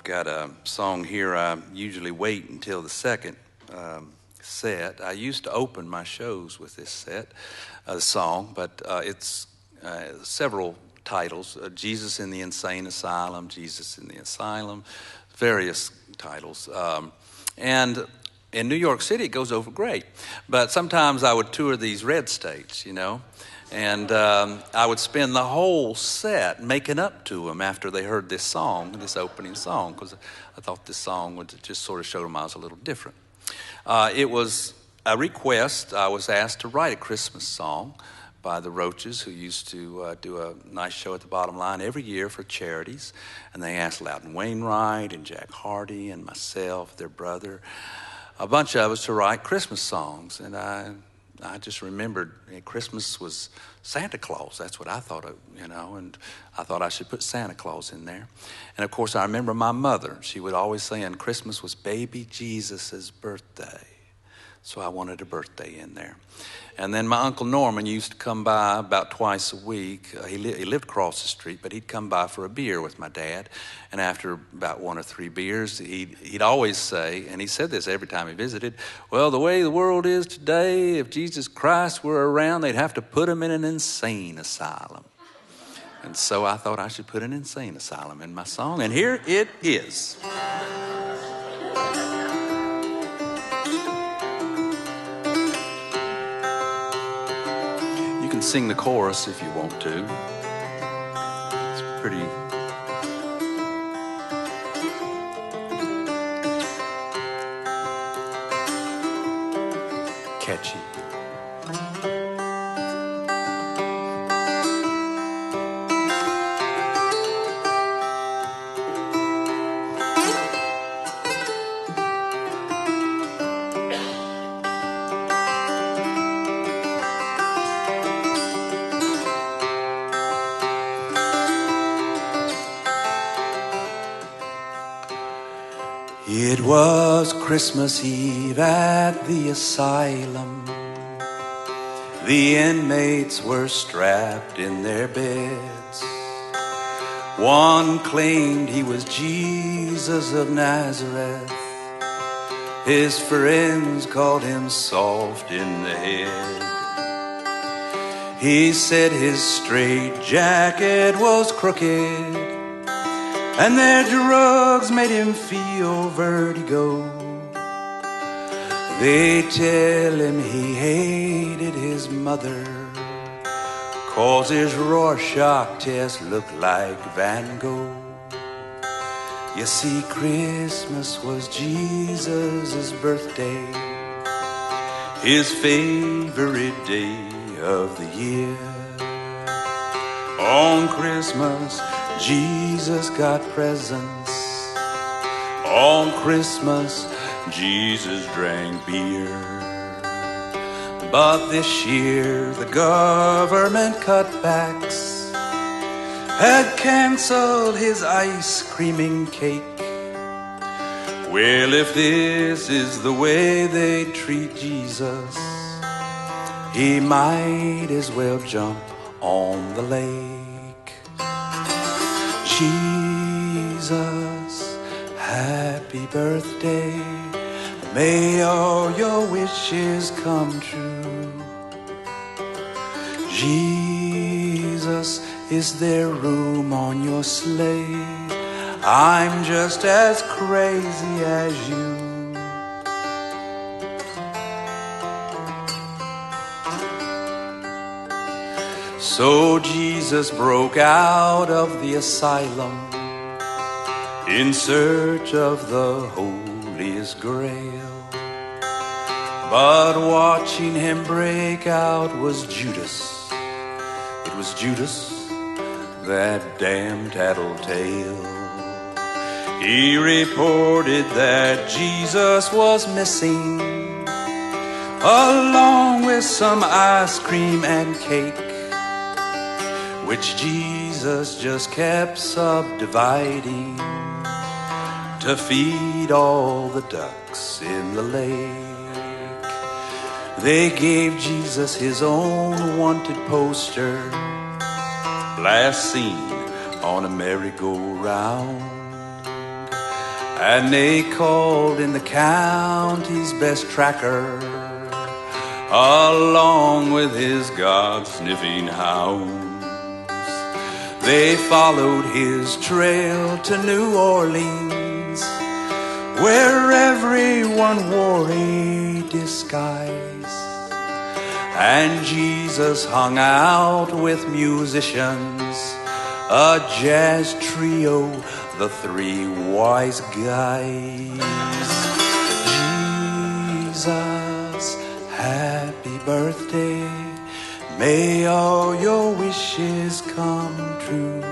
got a song here. I usually wait until the second set. I used to open my shows with this song, but it's several titles. Jesus in the Insane Asylum, Jesus in the Asylum, various titles. And in New York City, it goes over great. But sometimes I would tour these red states, and I would spend the whole set making up to them after they heard this song, this opening song, because I thought this song would just sort of show them I was a little different. It was a request. I was asked to write a Christmas song by the Roaches, who used to do a nice show at the Bottom Line every year for charities. And they asked Loudon Wainwright and Jack Hardy and myself, their brother, a bunch of us to write Christmas songs. And I just remembered Christmas was Santa Claus. That's what I thought of, and I thought I should put Santa Claus in there. And of course, I remember my mother. She would always say, and Christmas was baby Jesus's birthday. So I wanted a birthday in there. And then my Uncle Norman used to come by about twice a week. He lived across the street, but he'd come by for a beer with my dad. And after about 1 or 3 beers, he'd always say, and he said this every time he visited, well, the way the world is today, if Jesus Christ were around, they'd have to put him in an insane asylum. And so I thought I should put an insane asylum in my song. And here it is. You can sing the chorus if you want to. It's pretty catchy. It was Christmas Eve at the asylum. The inmates were strapped in their beds. One claimed he was Jesus of Nazareth. His friends called him soft in the head. He said his straitjacket was crooked, and their drugs made him feel vertigo. They tell him he hated his mother, 'cause his Rorschach test looked like Van Gogh. You see, Christmas was Jesus' birthday, his favorite day of the year. On Christmas, Jesus got presents. On Christmas, Jesus drank beer. But this year, the government cutbacks had canceled his ice creaming cake. Well, if this is the way they treat Jesus, he might as well jump on the lake. Jesus, happy birthday. May all your wishes come true. Jesus, is there room on your sleigh? I'm just as crazy as you. So Jesus broke out of the asylum in search of the holiest grail. But watching him break out was Judas. It was Judas, that damn tattletale. He reported that Jesus was missing, along with some ice cream and cake, which Jesus just kept subdividing to feed all the ducks in the lake. They gave Jesus his own wanted poster, last seen on a merry-go-round. and they called in the county's best tracker, along with his God-sniffing hounds. They followed his trail to New Orleans, where everyone wore a disguise, and Jesus hung out with musicians, a jazz trio, the three wise guys. Jesus, happy birthday, may all your wishes come true.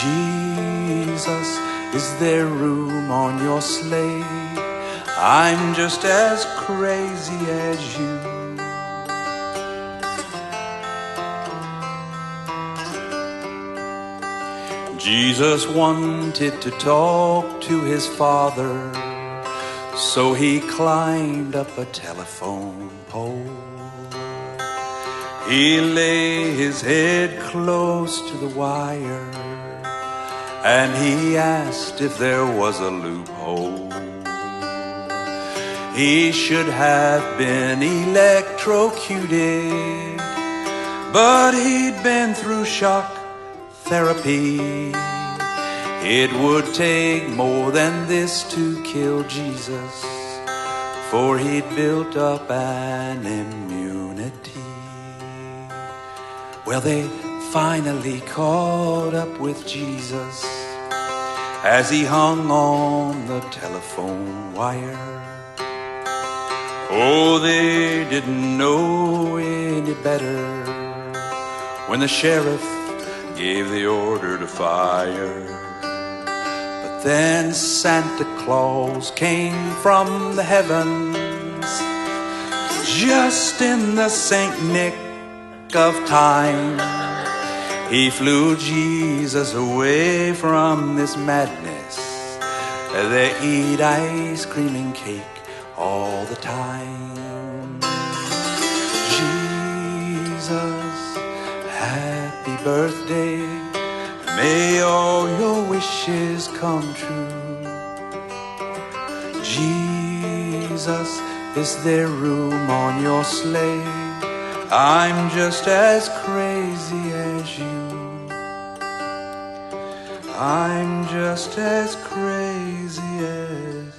Jesus, is there room on your sleigh? I'm just as crazy as you. Jesus wanted to talk to his Father, so he climbed up a telephone pole. He lay his head close to the wire, and he asked if there was a loophole. He should have been electrocuted, but he'd been through shock therapy. It would take more than this to kill Jesus, for he'd built up an immunity. Well, they finally caught up with Jesus as he hung on the telephone wire. Oh, they didn't know any better when the sheriff gave the order to fire. But then Santa Claus came from the heavens, just in the Saint Nick of time. He flew Jesus away from this madness. They eat ice cream and cake all the time. Jesus, happy birthday, may all your wishes come true. Jesus, is there room on your sleigh? I'm just as crazy as you. I'm just as crazy as